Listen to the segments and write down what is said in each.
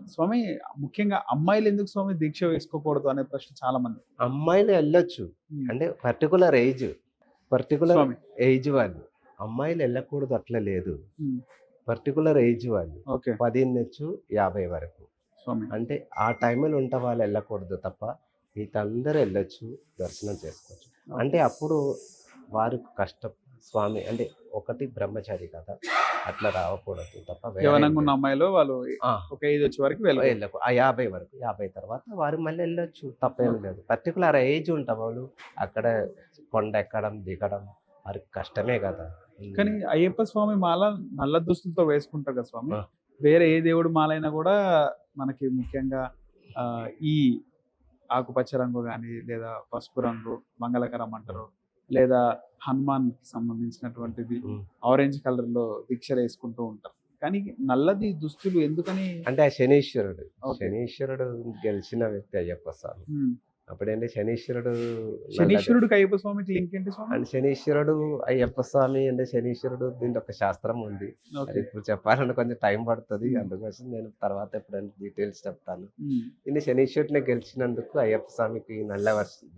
స్వామి ముఖ్యంగా అమ్మాయిలు ఎందుకు స్వామి దీక్ష వేసుకోకూడదు అనే ప్రశ్న చాలా మంది. అమ్మాయిలు వెళ్ళొచ్చు. హ్మ్. అంటే పర్టిక్యులర్ స్వామి. ఏజ్ వాళ్ళు. అమ్మాయిలు వెళ్ళకూడదు అట్లా లేదు. హ్మ్. పర్టిక్యులర్ ఏజ్ వాళ్ళు. ఓకే. 10-50 వరకు. స్వామి. అంటే ఆ టైంలో ఉంటే వాళ్ళు వెళ్ళకూడదు తప్ప మిగతాందరూ వెళ్ళొచ్చు, దర్శనం చేసుకోవచ్చు. ఓకే. అంటే అప్పుడు వారు కష్టం స్వామి అంటే ఒకటి బ్రహ్మచారి కదా! అట్లా రావకూడదు తప్ప వేరే ఏం యవ్వనంగా ఉన్న లేదు. అమ్మాయిలు వాళ్ళు ఆ! ఒక ఏజ్ వచ్చే వరకు వెళ్ళకూడదు. వెళ్ళకు. ఆ 50 వరకు. 50 తర్వాత వారు మళ్ళీ వెళ్ళొచ్చు. తప్పేం లేదు. పర్టిక్యులర్ ఏజ్ ఉంటావాళ్ళు అక్కడ కొండ ఎక్కడం, దిగడం వారికి కష్టమే కదా! కానీ అయ్యప్ప స్వామి మాల నల్ల దుస్తులతో వేసుకుంటారు కదా స్వామి. ఆ! వేరే ఏ దేవుడి మాల అయినా కూడా మనకి ముఖ్యంగా ఈ ఆకుపచ్చ రంగు గాని, లేదా పసుపు రంగు మంగళకరం అంటారు. లేదా హనుమాన్‌కి సంబంధించినటువంటిది హ్మ్. ఆరెంజ్ కలర్‌లో దీక్షలేసుకుంటూ ఉంటారు. కానీ నల్లది దుస్తులు ఎందుకని? అంటే ఆ శనీశ్వరుడు. ఓకే. శనీశ్వరుడు గెలిచిన వ్యక్తి అయ్యప్ప స్వామి. హ్మ్. అప్పుడేంటి శనీశ్వరుడు నల్లగా శనీశ్వరుడికి అయ్యప్ప స్వామికి లింక్ ఏంటి స్వామి? అంటే శనీశ్వరుడు అయ్యప్ప స్వామి అంటే శనీశ్వరుడు దీంట్లో ఒక శాస్త్రం ఉంది. అది ఓకే. ఇప్పుడు చెప్పాలంటే కొంచెం టైం పడుతది. హ్మ్. అందుకోసం నేను తర్వాత ఎప్పుడైనా డీటెయిల్స్ చెప్తాను. హ్మ్. ఈయన శనీశ్వరుడిని గెలిచినందుకు అయ్యప్ప స్వామికి నల్ల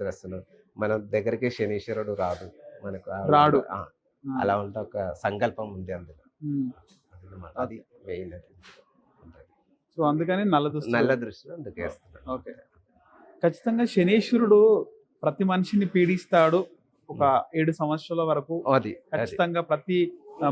డ్రెస్సులు మన దగ్గరికి శనీశ్వరుడు రాడు. మనకు రాడు. ఆ! ఆ! అలా ఉంటే ఒక సంకల్పం ఉంది అందులో. హ్మ్. అదనమాట. అది ఓకే. మెయిన్ అది. సో, అందుకని నల్ల దుస్తులు. నల్ల దృష్టిలో అందుకేస్తున్నాడు. ఓకే. ఖచ్చితంగా శనీశ్వరుడు ప్రతి మనిషిని పీడిస్తాడు. ఒక 7 సంవత్సరాల వరకు అది. ఖచ్చితంగా ప్రతి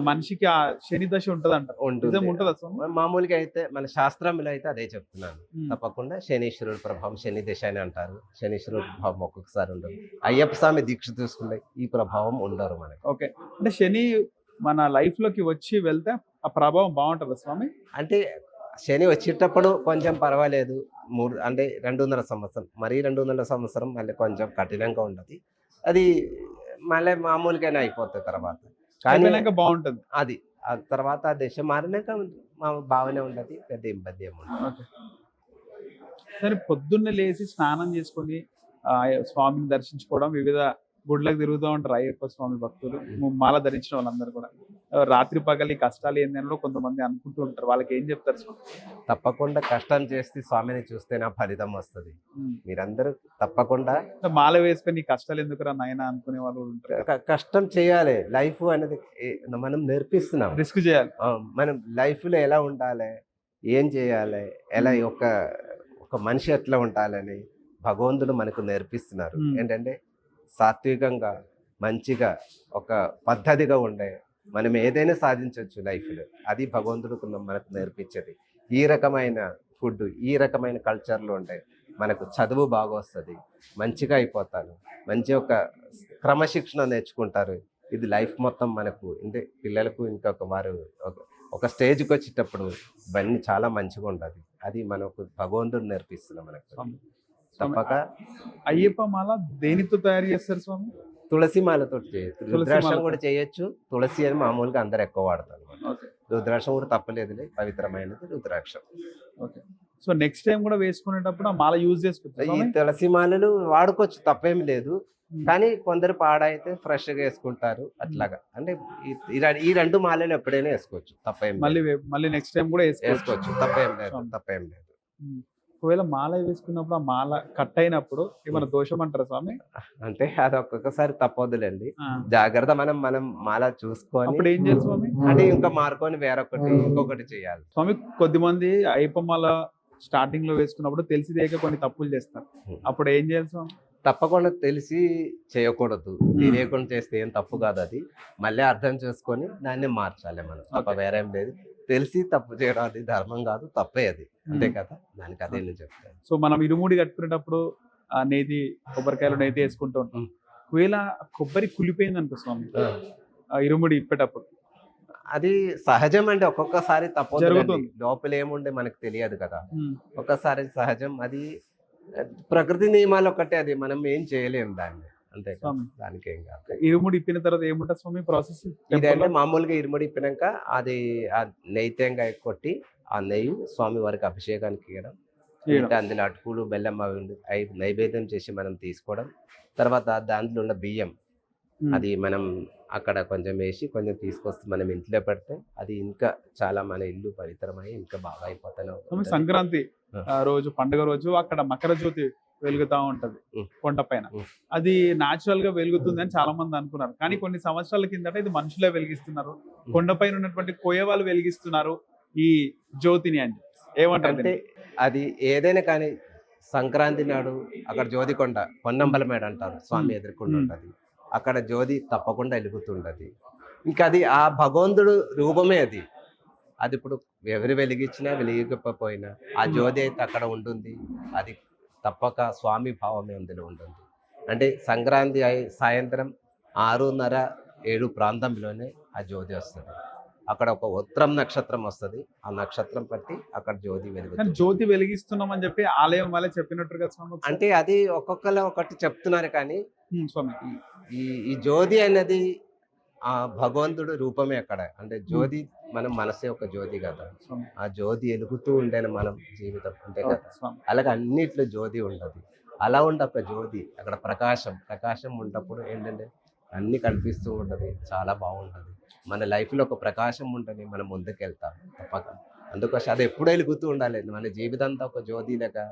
మనిషికి ఆ శని దశ ఉంటదంటారు. ఉంటుంది. నిజం ఉంటదా స్వామి? మామూలుగా అయితే మన శాస్త్రంలో అయితే అదే చెప్తున్నాను. హ్మ్. తప్పకుండా శనీశ్వరుడు ప్రభావం శని దశ అని అంటారు. శనీశ్వరుడు ప్రభావం ఒక్కొక్కసారి ఉండదు. అయ్యప్ప స్వామి దీక్ష తీసుకుంటే ఈ ప్రభావం ఉండరు మనకి. ఓకే. అంటే శని మన లైఫ్‌లోకి వచ్చి వెళ్తే ఆ ప్రభావం బావుంటదా స్వామి? అంటే శని వచ్చేటప్పుడు కొంచెం పర్వాలేదు. అంటే 200 సంవత్సరం. మరీ 200 సంవత్సరం మళ్ళీ కొంచెం కఠినంగా ఉంటది. అది మళ్ళీ మామూలుగానే అయిపోతది తర్వాత. కానీ అయిపోయినాక బావుంటది. అది. ఆ తర్వాత ఆ దశ మారినాక బాగానే ఉంటది. పెద్ద ఇబ్బంది ఏముండదు. ఓకే. సరే పొద్దున్నే లేసి స్నానం చేసుకొని స్వామిని దర్శించుకోవడం, వివిధ గుడులకు తిరుగుతూ ఉంటారు అయ్యప్ప స్వామి భక్తులు. మాల ధరించిన వాళ్ళందరూ కూడా. రాత్రి పగలు ఈ కష్టాలు ఏందని కూడా కొంతమంది అనుకుంటూ ఉంటారు. వాళ్ళకేం చెప్తారు స్వామి? తప్పకుండా కష్టం చేసి స్వామిని చూస్తేనే ఆ ఫలితం వస్తది. హ్మ్. మీరందరూ తప్పకుండా మాల వేసుకొని ఈ కష్టాలు ఎందుకురా నాయనా అనుకునే వాళ్ళు కూడా ఉంటారు కదా! కష్టం చేయాలి. లైఫ్ అనేది మనం నేర్పిస్తున్నాం. రిస్క్ చేయాలి. మనం లైఫ్‌లో ఎలా ఉండాలి? ఏం చేయాలి? ఎలా ఒక మనిషి ఎట్లా ఉండాలని భగవంతుడు మనకు నేర్పిస్తున్నారు. హ్మ్. ఏంటంటే సాత్వికంగా, మంచిగా, ఒక పద్ధతిగా ఉండే మనం ఏదైనా సాధించొచ్చు లైఫ్‌లో. అది భగవంతుడు మనకు నేర్పించేది. ఈ రకమైన ఫుడ్, ఈ రకమైన కల్చర్‌లో ఉంటే మనకు చదువు బాగా వస్తది. మంచిగా అయిపోతాను. మంచి ఒక క్రమశిక్షణ నేర్చుకుంటారు. ఇది లైఫ్ మొత్తం మనకు అంటే పిల్లలకు ఇంకొక వారు ఒక స్టేజ్‌కి వచ్చేటప్పుడు ఇవన్నీ చాలా మంచిగా ఉంటది. అది మనకు భగవంతుడు నేర్పిస్తున్నాడు మనకు. స్వామి. స్వామి తప్పక అయ్యప్ప మాల దేనితో తయారు చేస్తారు స్వామి? తులసి మాలతోటి చేయొచ్చు. తులసి రుద్రాక్షం మాలతో. కూడా చేయొచ్చు. తులసి అని మామూలుగా అందరూ ఎక్కువ వాడతారు. ఓకే. రుద్రాక్షం కూడా తప్పలేదులే. పవిత్రమైనది రుద్రాక్షం. ఓకే. సో, నెక్స్ట్ టైమ్ కూడా వేసుకునేటప్పుడు ఆ మాల యూజ్ చేసుకోవచ్చా ఈ స్వామి? తులసి మాలలు వాడుకోవచ్చు తప్పేం లేదు. హ్మ్. కానీ కొందరు పాడైతే ఫ్రెష్‌గా వేసుకుంటారు. అట్లాగా. అంటే ఈ 2 మాలలు ఎప్పుడైనా వేసుకోవచ్చు. తప్పేం లేదు. మళ్ళీ నెక్స్ట్ టైమ్ కూడా వేసుకోవచ్చు. వేసుకోవచ్చు. తప్పేం లేదు. స్వామి. తప్పేం లేదు. హ్మ్. ఒకవేళ మాల వేసుకున్నప్పుడు ఆ మాల కట్ అయినప్పుడు ఏమైనా దోషం అంటారా స్వామి? అంటే అది ఒక్కొక్కసారి తప్పొద్దులేండి. ఆ! జాగ్రత్త మనం మాల చూసుకొని అప్పుడు ఏం చేయాలి స్వామి? అంటే ఇంకా మార్కొని వేరొకటి ఇంకొకటి చేయాలి. స్వామి కొద్దిమంది అయ్యప్ప మాల స్టార్టింగ్‌లో వేసుకున్నప్పుడు తెలిసి తెలియక కొన్ని తప్పులు చేస్తారు. అప్పుడు ఏం చేయాలి స్వామి? తప్పకుండా తెలిసి చేయకూడదు. తెలియకుండా చేస్తే ఏం తప్పు కాదు అది. మళ్ళీ అర్థం చేసుకొని దాన్ని మార్చాలి మనం. తప్ప ఓకే. వేరేం లేదు. తెలిసి తప్పు చేయడం అది ధర్మం కాదు. తప్పే అది. అంతే కదా! దానికి అదే నేను చెప్తాను. సో, మనం ఇరుముడి కట్టుకునేటప్పుడు నేతి కొబ్బరికాయలో నేతి వేసుకుంటూ ఉంటాం. హ్మ్. ఒకవేళ కొబ్బరి కుళ్ళిపోయిందనుకో స్వామి, ఆ! ఇరుముడి ఇప్పేటప్పుడు అది సహజం అండి. ఒక్కొక్కసారి తప్పొద్దులండి. జరుగుతుంది. లోపల ఏముండే మనకు తెలియదు కదా! హ్మ్. ఒక్కసారి సహజం. అది ప్రకృతి నియమాలు ఒక్కటే అది. మనం ఏం చేయలేం దాన్ని. అంతే కదా! స్వామి. దానికేం కాదు. ఇరుముడి ఇప్పిన తర్వాత ఏముంటది స్వామి ప్రాసెస్? ఇదంటే మామూలుగా ఇరుముడి ఇప్పినాక అది ఆ నెయ్యి తేంగాయ కొట్టి ఆ నెయ్యి స్వామి వారికి అభిషేకానికి ఇవ్వడం. ఇంకా అందులో అటుకులు, బెల్లం అవి నైవేద్యం చేసి మనం తీసుకోవడం. తర్వాత దాంట్లో ఉన్న బియ్యం అది మనం అక్కడ కొంచెం వేసి కొంచెం తీసుకొస్తే మనం ఇంట్లో పెడితే అది ఇంకా చాలా మన ఇల్లు పవిత్రమై ఇంకా బాగా అయిపోతానే స్వామి ఉంటుంది. సంక్రాంతి ఆ. రోజు పండుగ రోజు అక్కడ మకర జ్యోతి వెలుగుతా ఉంటది ఉం. కొండపైన. ఉం. అది నాచురల్ గా వెలుగుతుంది అని చాలా మంది అనుకున్నారు, కానీ కొన్ని సంవత్సరాల కిందట ఇది మనుషులే వెలిగిస్తున్నారు, కొండపైన ఉన్నటువంటి కోయ వాళ్ళు వెలిగిస్తున్నారు ఈ జ్యోతిని అని. ఏమంటారు అంటే దీన్ని? అది ఏదైనా కానీ సంక్రాంతి నాడు అక్కడ జ్యోతికొండ పొన్నంబలమేడ అంటారు, స్వామి ఎదుర్కొండ ఉంటది. అక్కడ జ్యోతి తప్పకుండా వెలుగుతుంటది. ఇంకా అది ఆ భగవంతుడు రూపమే అది. అది ఇప్పుడు ఎవరు వెలిగించినా వెలిగకపోయినా ఆ జ్యోతి అయితే అక్కడ ఉంటుంది. అది తప్పక స్వామి భావమే అందులో ఉంటుంది. అంటే సంక్రాంతి సాయంత్రం 6:30-7 ప్రాంతంలోనే ఆ జ్యోతి వస్తుంది. అక్కడ ఒక ఉత్తరం నక్షత్రం వస్తుంది. ఆ నక్షత్రం బట్టి అక్కడ జ్యోతి కానీ వెలుగుతుంది. జ్యోతి వెలిగిస్తున్నాం అని చెప్పి ఆలయం వాళ్ళే చెప్పినట్టు కదా స్వామి ఒకసారి? అంటే అది ఒక్కొక్కరు ఒకటి చెప్తున్నారు కానీ స్వామి ఈ ఈ జ్యోతి అనేది ఆ భగవంతుడు రూపమే అక్కడ. అంటే జ్యోతి మనం మనసే ఒక జ్యోతి కదా. స్వామి. ఆ జ్యోతి వెలుగుతూ ఉండేది మనం జీవితం అంతే ఓకే కదా. స్వామి. అలాగే అన్నిట్లో జ్యోతి ఉంటుంది. అలా ఉండే ఒక జ్యోతి అక్కడ ప్రకాశం ఉన్నప్పుడు ఏంటంటే అన్ని కనిపిస్తూ ఉంటుంది, చాలా బాగుంటుంది. మన లైఫ్లో ఒక ప్రకాశం ఉంటుంది, మనం ముందుకెళ్తాం తప్పక. అందుకోసం అది ఎప్పుడు వెలుగుతూ ఉండాలి. మన జీవితం అంతా ఒక జ్యోతిలాగా,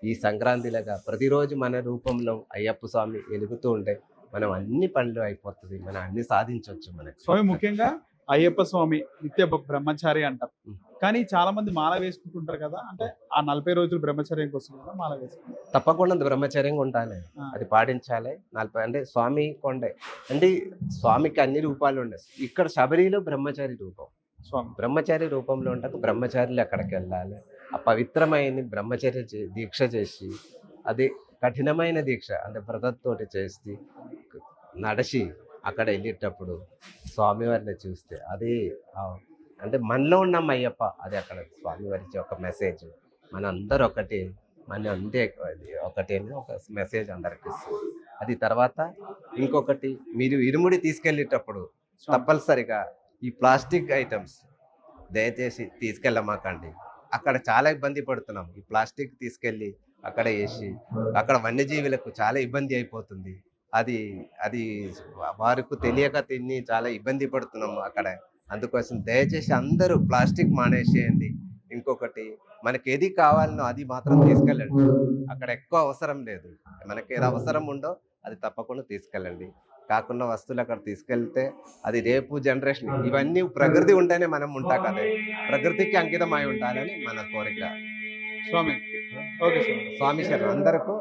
ఈ సంక్రాంతిలాగా ప్రతిరోజు మన రూపంలో అయ్యప్ప స్వామి వెలుగుతూ ఉంటే మనం అన్ని పనులు అయిపోతుంది, మనం అన్ని సాధించవచ్చు మనకి. స్వామి ముఖ్యంగా అయ్యప్ప స్వామి నిత్య బ్రహ్మచారి అంటారు, ఉం. కానీ చాలా మంది మాల వేసుకుంటుంటారు కదా, అంటే ఆ 40 రోజులు బ్రహ్మచర్యం కోసం కదా మాల వేసుకుంటారు. తప్పకుండా బ్రహ్మచర్యంగా ఉండాలి, అది పాటించాలి. 40 అంటే స్వామి కొండే అంటే స్వామికి అన్ని రూపాలు ఉన్నాయి. ఇక్కడ శబరిలో బ్రహ్మచారి రూపం, స్వామి బ్రహ్మచారి రూపంలో ఉంటాక బ్రహ్మచారులు అక్కడికి వెళ్ళాలి. ఆ పవిత్రమైన బ్రహ్మచర్య దీక్ష చేసి, అది కఠినమైన దీక్ష అంటే వ్రతంతోటి చేసి నడిచి అక్కడ వెళ్ళేటప్పుడు స్వామివారిని చూస్తే అది అంటే మనలో ఉన్నాం అయ్యప్ప, అది అక్కడ స్వామివారి ఒక మెసేజ్. మన అందరూ ఒకటి, మన అంతే ఒకటి అని ఒక మెసేజ్ అందరికి ఇస్తుంది. అది తర్వాత ఇంకొకటి, మీరు ఇరుముడి తీసుకెళ్ళేటప్పుడు తప్పనిసరిగా ఈ ప్లాస్టిక్ ఐటమ్స్ దయచేసి తీసుకెళ్ళమాకండి. అక్కడ చాలా ఇబ్బంది పడుతున్నాం. ఈ ప్లాస్టిక్ తీసుకెళ్ళి అక్కడ వేసి అక్కడ వన్యజీవులకు చాలా ఇబ్బంది అయిపోతుంది. అది అది వారికి తెలియక తిని చాలా ఇబ్బంది పడుతున్నాము అక్కడ. అందుకోసం దయచేసి అందరూ ప్లాస్టిక్ మానేసేయండి. ఇంకొకటి, మనకి ఏది కావాలనో అది మాత్రం తీసుకెళ్ళండి. అక్కడ ఎక్కువ అవసరం లేదు, మనకి ఏది అవసరం ఉందో అది తప్పకుండా తీసుకెళ్ళండి. కాకుండా వస్తువులు అక్కడ తీసుకెళ్తే అది రేపు జనరేషన్, ఇవన్నీ ప్రకృతి ఉంటేనే మనం ఉంటాం కదా, ప్రకృతికి అంకితం అయి ఉండాలని మన కోరిక. స్వామి ఓకే స్వామి. స్వామి శరణం అందరికీ.